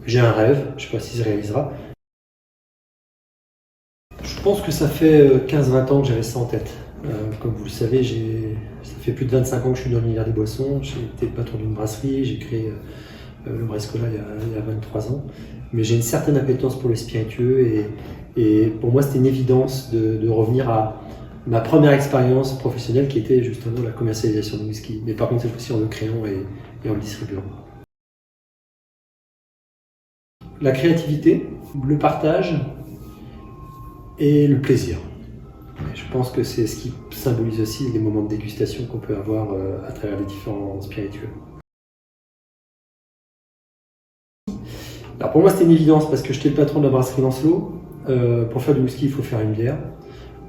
J'ai un rêve, je ne sais pas s'il se réalisera. Je pense que ça fait 15-20 ans que j'avais ça en tête. Comme vous le savez, ça fait plus de 25 ans que je suis dans l'univers des boissons. J'ai été patron d'une brasserie, j'ai créé le Brescola il y a 23 ans. Mais j'ai une certaine appétence pour les spiritueux et pour moi c'était une évidence de revenir à ma première expérience professionnelle qui était justement la commercialisation de whisky. Mais par contre cette fois-ci en le créant et en le distribuant. La créativité, le partage et le plaisir. Et je pense que c'est ce qui symbolise aussi les moments de dégustation qu'on peut avoir à travers les différents spiritueux. Alors pour moi c'était une évidence parce que j'étais le patron de la brasserie Lancelot. Pour faire du whisky il faut faire une bière,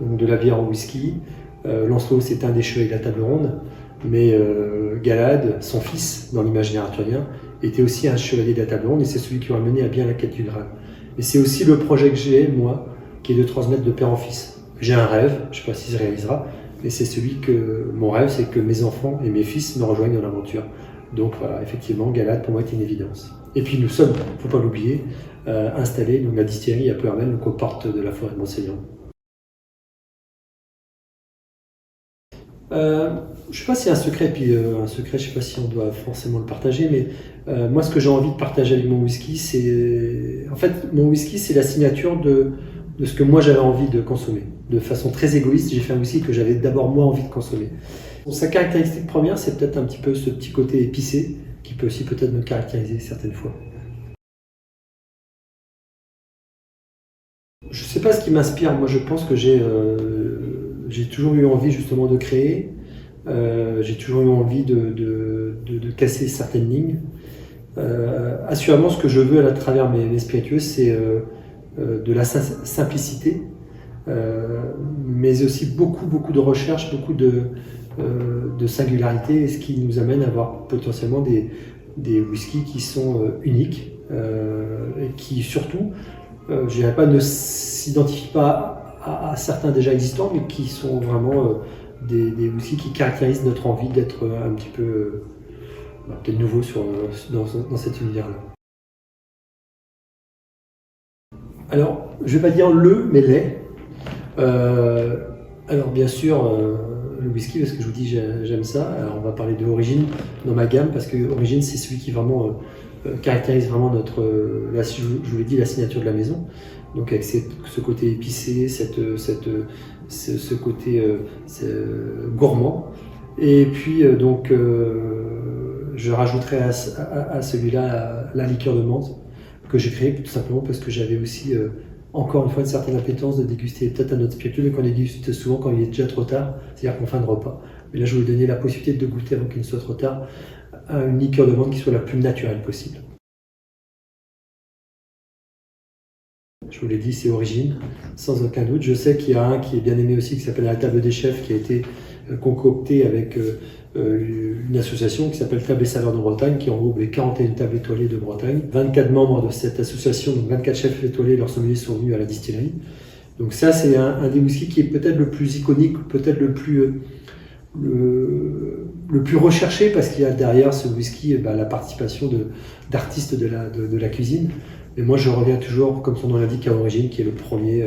donc de la bière au whisky. Lancelot c'est un des chevaliers de la table ronde, mais Galad, son fils dans l'imaginaire arthurien, était aussi un chevalier de la table ronde et c'est celui qui m'a mené à bien la quête du Graal. Et c'est aussi le projet que j'ai moi, qui est de transmettre de père en fils. J'ai un rêve, je ne sais pas s'il se réalisera, mais c'est mon rêve c'est que mes enfants et mes fils me rejoignent dans l'aventure. Donc voilà, effectivement, Galad pour moi est une évidence. Et puis nous sommes, il ne faut pas l'oublier, installés, donc la distillerie à Ploermel, donc aux portes de la forêt de Montsélian. Je ne sais pas si c'est un secret, puis un secret, je ne sais pas si on doit forcément le partager, mais moi ce que j'ai envie de partager avec mon whisky, c'est... En fait, mon whisky c'est la signature de ce que moi j'avais envie de consommer. De façon très égoïste, j'ai fait un whisky que j'avais d'abord moi envie de consommer. Sa caractéristique première, c'est peut-être un petit peu ce petit côté épicé, qui peut aussi peut-être me caractériser certaines fois. Je ne sais pas ce qui m'inspire, moi je pense que j'ai toujours eu envie justement de créer, j'ai toujours eu envie de casser certaines lignes. Assurément ce que je veux à travers mes spiritueux c'est de la simplicité, mais aussi beaucoup de recherche, beaucoup de singularité, et ce qui nous amène à avoir potentiellement des whiskies qui sont uniques et qui surtout, je dirais pas, ne s'identifient pas à certains déjà existants, mais qui sont vraiment des whiskies qui caractérisent notre envie d'être un petit peu peut-être nouveau dans cet univers-là. Alors, je ne vais pas dire mais les. Alors bien sûr, le whisky, parce que je vous dis j'aime ça. Alors on va parler de Origine dans ma gamme, parce que Origine c'est celui qui vraiment caractérise vraiment je vous l'ai dit, la signature de la maison. Donc avec ce côté épicé, ce côté gourmand. Et puis donc je rajouterai à celui-là la liqueur de menthe que j'ai créée tout simplement parce que j'avais aussi encore une fois une certaine appétence de déguster peut-être un autre spiritueux, mais qu'on déguste souvent quand il est déjà trop tard, c'est-à-dire qu'en fin de repas. Mais là je vais vous donner la possibilité de goûter avant qu'il ne soit trop tard à une liqueur de menthe qui soit la plus naturelle possible. Je vous l'ai dit, c'est Origine, sans aucun doute. Je sais qu'il y a un qui est bien aimé aussi, qui s'appelle la Table des Chefs, qui a été concocté avec une association qui s'appelle Table et Saveurs de Bretagne, qui regroupe les 41 tables étoilées de Bretagne. 24 membres de cette association, donc 24 chefs étoilés, leurs sommeliers sont venus à la distillerie. Donc ça, c'est un des whiskies qui est peut-être le plus iconique, peut-être le plus recherché, parce qu'il y a derrière ce whisky la participation d'artistes de la cuisine. Mais moi, je reviens toujours, comme son nom l'indique, à Origine, qui est le premier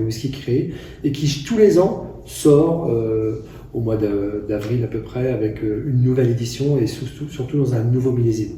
whisky créé, et qui tous les ans sort au mois d'avril à peu près, avec une nouvelle édition, et surtout dans un nouveau millésime.